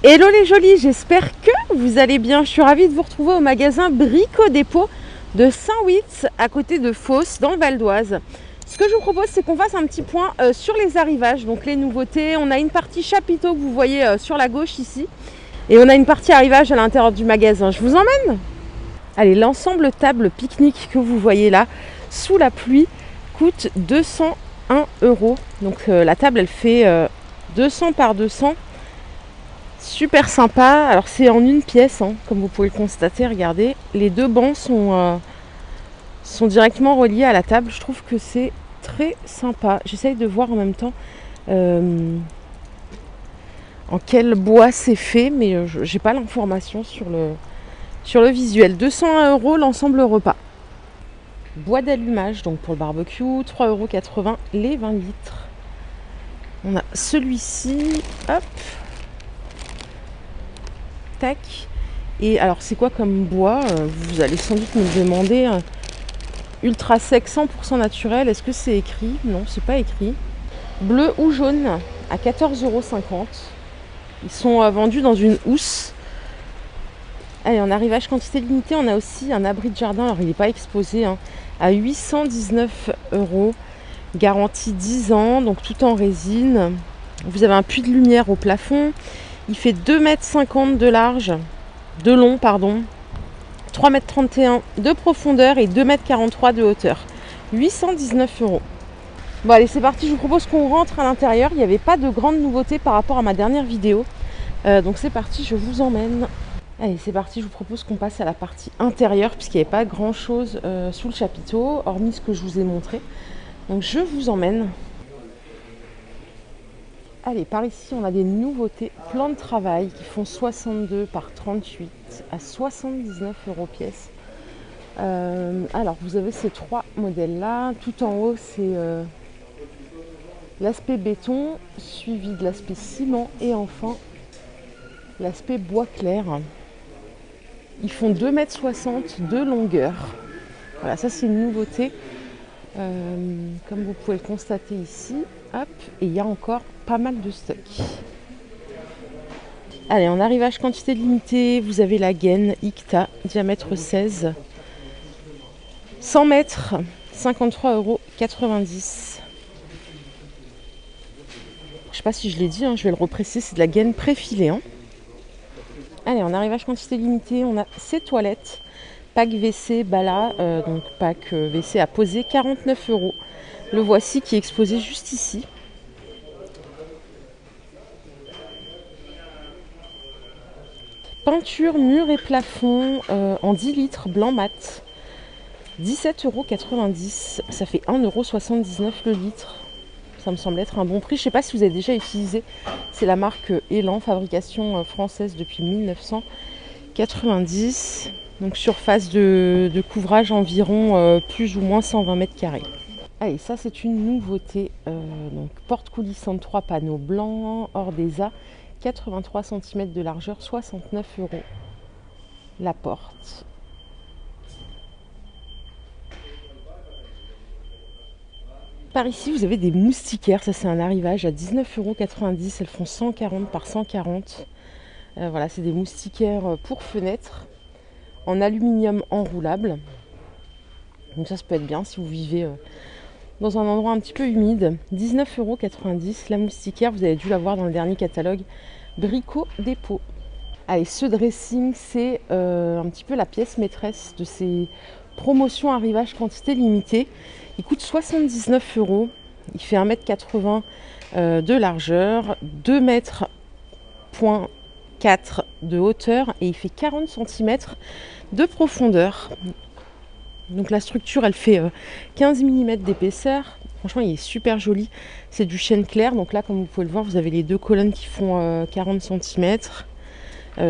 Hello les jolis, j'espère que vous allez bien. Je suis ravie de vous retrouver au magasin Brico Dépôt de Saint-Witz à côté de Fos dans le Val d'Oise. Ce que je vous propose, c'est qu'on fasse un petit point sur les arrivages, donc les nouveautés. On a une partie chapiteau que vous voyez sur la gauche ici et on a une partie arrivage à l'intérieur du magasin. Je vous emmène. Allez, l'ensemble table pique-nique que vous voyez là sous la pluie coûte 201 €. Donc la table elle fait 200 par 200. Super sympa. Alors c'est en une pièce, hein, comme vous pouvez le constater, regardez. Les deux bancs sont directement reliés à la table. Je trouve que c'est très sympa. J'essaye de voir en même temps en quel bois c'est fait, mais j'ai pas l'information sur le visuel. 201 € l'ensemble repas. Bois d'allumage, donc pour le barbecue, 3,80 € les 20 litres. On a celui-ci, hop. Tac. Et alors c'est quoi comme bois? Vous allez sans doute me demander. Ultra sec 100% naturel, est-ce que c'est écrit? Non, c'est pas écrit. Bleu ou jaune à 14,50 €. Ils sont vendus dans une housse. Allez, en arrivage quantité limitée, on a aussi un abri de jardin. Alors il n'est pas exposé, hein, à 819 €. Garantie 10 ans, donc tout en résine. Vous avez un puits de lumière au plafond. Il fait 2,50 m de large, de long, pardon, 3,31 m de profondeur et 2,43 m de hauteur. 819 €. Bon allez, c'est parti, je vous propose qu'on rentre à l'intérieur. Il n'y avait pas de grande nouveauté par rapport à ma dernière vidéo. Donc c'est parti, je vous emmène. Allez, c'est parti, je vous propose qu'on passe à la partie intérieure puisqu'il n'y avait pas grand chose sous le chapiteau, hormis ce que je vous ai montré. Donc je vous emmène. Allez, par ici, on a des nouveautés. Plans de travail qui font 62 par 38 à 79 € pièce. Alors, vous avez ces trois modèles-là. Tout en haut, c'est l'aspect béton, suivi de l'aspect ciment et enfin l'aspect bois clair. Ils font 2,60 m de longueur. Voilà, ça c'est une nouveauté. Comme vous pouvez le constater ici. Hop, et il y a encore pas mal de stock. Allez, en arrivage quantité limitée, vous avez la gaine Icta, diamètre 16. 100 mètres, 53,90 €. Je sais pas si je l'ai dit, hein, je vais le repréciser, c'est de la gaine préfilée. Hein. Allez, en arrivage quantité limitée, on a ces toilettes. Pack WC Bala, donc pack WC à poser, 49 €. Le voici qui est exposé juste ici. Peinture, mur et plafond en 10 litres, blanc mat. 17,90 €. Ça fait 1,79 € le litre. Ça me semble être un bon prix. Je ne sais pas si vous avez déjà utilisé. C'est la marque Elan, fabrication française depuis 1990. Donc surface de couvrage environ plus ou moins 120 m². Allez, ça c'est une nouveauté. Donc porte coulissante 3 panneaux blancs, Ordeza, 83 cm de largeur, 69 € la porte. Par ici, vous avez des moustiquaires. Ça, c'est un arrivage à 19,90 €. Elles font 140 par 140. Voilà, c'est des moustiquaires pour fenêtres en aluminium enroulable. Donc ça peut être bien si vous vivez dans un endroit un petit peu humide. 19,90 € la moustiquaire. Vous avez dû la voir dans le dernier catalogue Brico Dépôt. Allez, ce dressing, c'est un petit peu la pièce maîtresse de ces promotions arrivage quantité limitée. Il coûte 79 €. Il fait 1,80 m de largeur, 2,4 m de hauteur et il fait 40 cm de profondeur. Donc la structure, elle fait 15 mm d'épaisseur. Franchement, il est super joli. C'est du chêne clair. Donc là, comme vous pouvez le voir, vous avez les deux colonnes qui font 40 cm.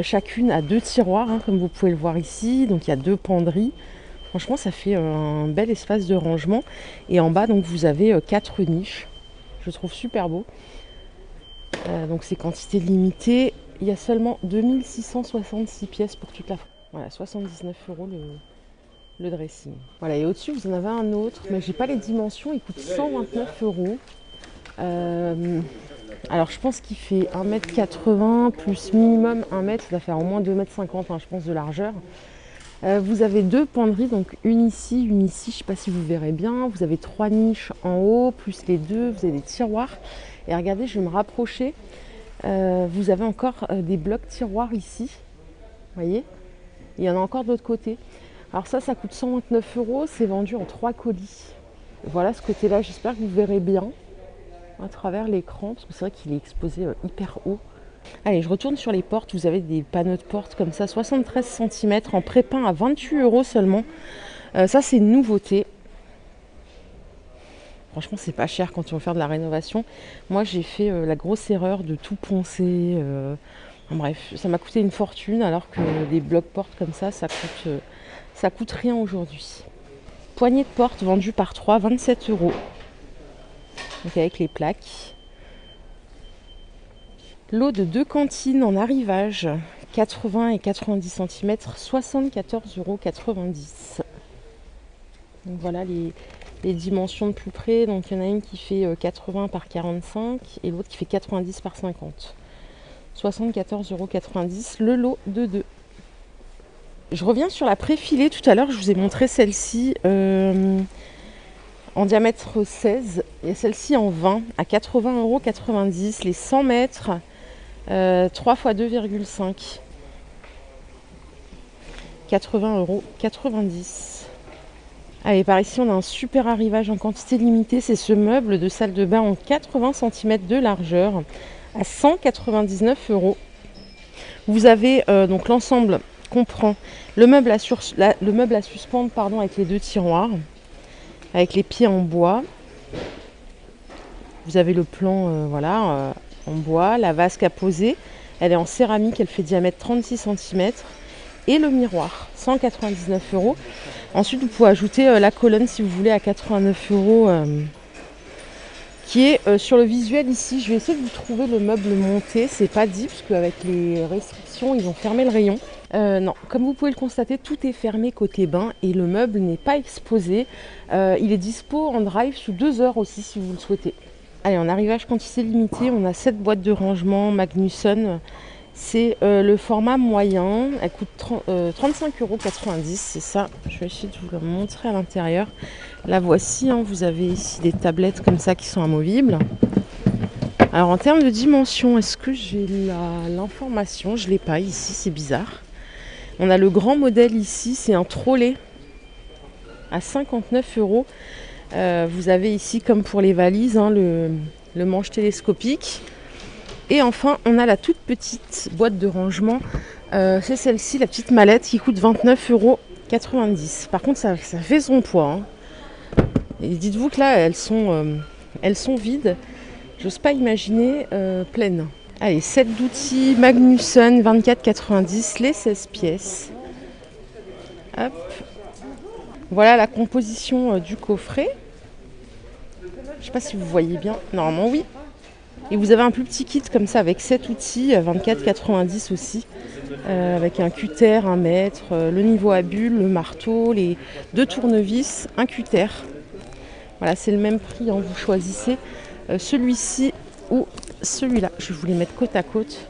Chacune a 2 tiroirs, hein, comme vous pouvez le voir ici. Donc il y a 2 penderies. Franchement, ça fait un bel espace de rangement. Et en bas, donc vous avez 4 niches. Je trouve super beau. Donc c'est quantité limitée. Il y a seulement 2666 pièces pour toute la France. Voilà, 79 € le dressing. Voilà, et au-dessus, vous en avez un autre, mais j'ai pas les dimensions. Il coûte 129 €. Alors je pense qu'il fait 1,80 m plus minimum 1 m, ça va faire au moins 2,50 m hein, je pense de largeur. Vous avez deux penderies, donc une ici, je ne sais pas si vous verrez bien. Vous avez 3 niches en haut, plus les deux, vous avez des tiroirs. Et regardez, je vais me rapprocher. Vous avez encore des blocs tiroirs ici, vous voyez. Il y en a encore de l'autre côté. Alors ça coûte 129 €, c'est vendu en 3 colis. Voilà ce côté-là, j'espère que vous verrez bien à travers l'écran, parce que c'est vrai qu'il est exposé hyper haut. Allez, je retourne sur les portes. Vous avez des panneaux de porte comme ça, 73 cm en pré-peint à 28 € seulement. Ça, c'est une nouveauté. Franchement, c'est pas cher quand on veut faire de la rénovation. Moi, j'ai fait la grosse erreur de tout poncer. Bref, ça m'a coûté une fortune, alors que des blocs portes comme ça coûte rien aujourd'hui. Poignée de porte vendue par 3, 27 €. Donc avec les plaques. Lot de 2 cantines en arrivage, 80 et 90 cm, 74,90 €. Donc voilà les dimensions de plus près. Donc il y en a une qui fait 80 par 45 et l'autre qui fait 90 par 50. 74,90 € le lot de 2. Je reviens sur la préfilée. Tout à l'heure, je vous ai montré celle-ci en diamètre 16 et celle-ci en 20 à 80,90 €. Les 100 mètres, 3 x 2,5. 80,90 €. Allez, par ici, on a un super arrivage en quantité limitée. C'est ce meuble de salle de bain en 80 cm de largeur à 199 €. Vous avez donc l'ensemble comprend le meuble à suspendre avec les deux tiroirs, avec les pieds en bois. Vous avez le plan en bois, la vasque à poser. Elle est en céramique, elle fait diamètre 36 cm. Et le miroir, 199 €. Ensuite, vous pouvez ajouter la colonne si vous voulez à 89 € qui est sur le visuel ici. Je vais essayer de vous trouver le meuble monté. C'est pas dit parce qu'avec les restrictions, ils ont fermé le rayon. Non, comme vous pouvez le constater, tout est fermé côté bain et le meuble n'est pas exposé. Il est dispo en drive sous 2 heures aussi si vous le souhaitez. Allez, en arrivage quantité limitée, on a 7 boîtes de rangement Magnusson. C'est le format moyen, elle coûte 35,90 €, c'est ça. Je vais essayer de vous le montrer à l'intérieur. La voici, vous avez ici des tablettes comme ça qui sont amovibles. Alors en termes de dimension, est-ce que j'ai l'information? Je ne l'ai pas ici, c'est bizarre. On a le grand modèle ici, c'est un trolley à 59 €. Vous avez ici, comme pour les valises, le manche télescopique. Et enfin, on a la toute petite boîte de rangement. C'est celle-ci, la petite mallette qui coûte 29,90 €. Par contre, ça fait son poids. Et dites-vous que là, elles sont vides. J'ose pas imaginer pleines. Allez, 7 d'outils Magnusson, 24,90 €, les 16 pièces. Hop. Voilà la composition du coffret. Je sais pas si vous voyez bien. Normalement, oui. Et vous avez un plus petit kit comme ça avec 7 outils, 24,90 € aussi, avec un cutter, 1 mètre, le niveau à bulles, le marteau, les 2 tournevis, un cutter. Voilà, c'est le même prix, vous choisissez celui-ci ou celui-là. Je vais vous les mettre côte à côte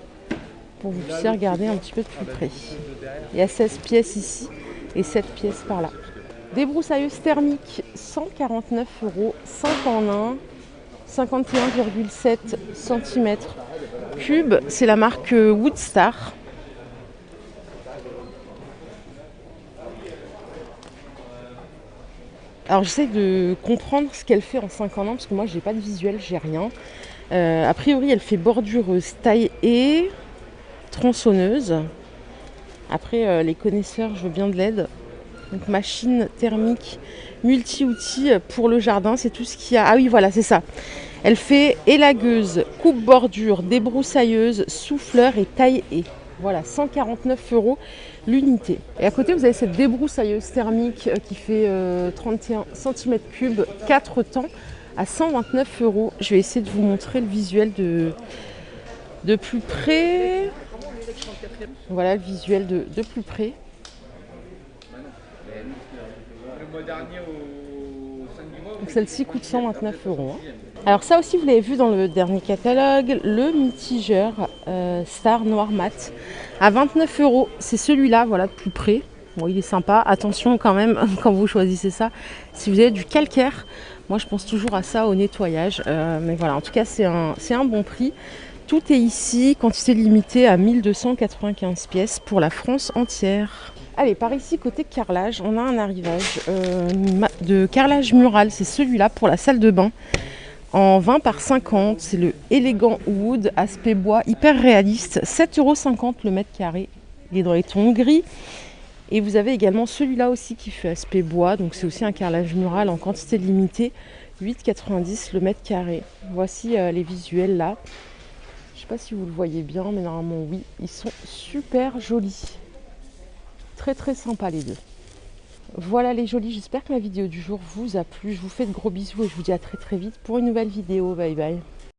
pour que vous puissiez regarder un petit peu de plus près. Il y a 16 pièces ici et 7 pièces par là. Débroussailleuse thermique, 149 €, 5 en 1. 51,7 cm3. C'est la marque Woodstar. Alors j'essaie de comprendre ce qu'elle fait en 5 en 1 parce que moi j'ai pas de visuel, j'ai rien. A priori elle fait bordureuse, taille et tronçonneuse. Après les connaisseurs, je veux bien de l'aide. Donc machine thermique multi-outils pour le jardin, c'est tout ce qu'il y a. Ah oui, voilà, c'est ça. Elle fait élagueuse, coupe-bordure, débroussailleuse, souffleur et taille-haie. Voilà, 149 € l'unité. Et à côté, vous avez cette débroussailleuse thermique qui fait 31 cm3, 4 temps, à 129 €. Je vais essayer de vous montrer le visuel de plus près. Voilà le visuel de plus près. Donc celle-ci coûte 129 €. Alors ça aussi, vous l'avez vu dans le dernier catalogue, le mitigeur Star Noir Mat à 29 €. C'est celui-là, voilà, de plus près. Bon, il est sympa. Attention quand même, quand vous choisissez ça, si vous avez du calcaire, moi je pense toujours à ça au nettoyage. Mais voilà, en tout cas, c'est un bon prix. Tout est ici, quantité limitée à 1295 pièces pour la France entière. Allez, par ici, côté carrelage, on a un arrivage de carrelage mural. C'est celui-là pour la salle de bain. En 20 par 50, c'est le Elegant Wood, aspect bois, hyper réaliste, 7,50 € le mètre carré. Il est dans les tons gris. Et vous avez également celui-là aussi qui fait aspect bois, donc c'est aussi un carrelage mural en quantité limitée, 8,90 € le mètre carré. Voici les visuels là. Je ne sais pas si vous le voyez bien, mais normalement oui, ils sont super jolis. Très très sympas les deux. Voilà les jolis, j'espère que la vidéo du jour vous a plu. Je vous fais de gros bisous et je vous dis à très très vite pour une nouvelle vidéo. Bye bye.